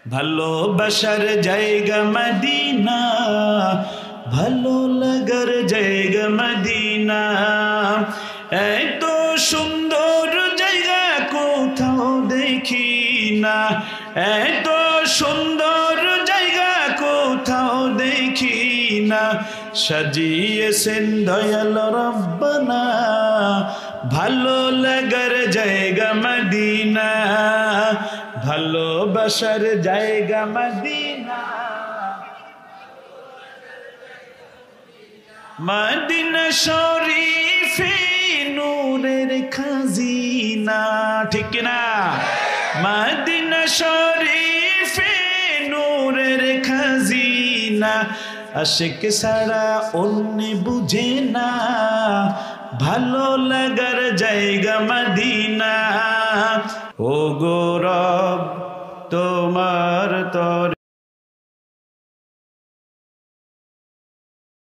ভালোবাসার জায়গা মদিনা, ভালো লাগার জায়গা মদিনা। এত সুন্দর জায়গা কোথাও দেখি না, এত সুন্দর জায়গা কোথাও দেখি না। সাজিয়েছেন দয়াল রব্বানা, ভালো লাগার জায়গা মদিনা, ভালোবাসার জায়গা মদিনা। মদিনা শরীফে নূরের খাজিনা, ঠিক না? মদিনা শরীফে নূরের খাজিনা, আশিক ছাড়া অন্য বুঝে না, ভালো লাগার জায়গা মদিনা। ও গো রব তোমার তর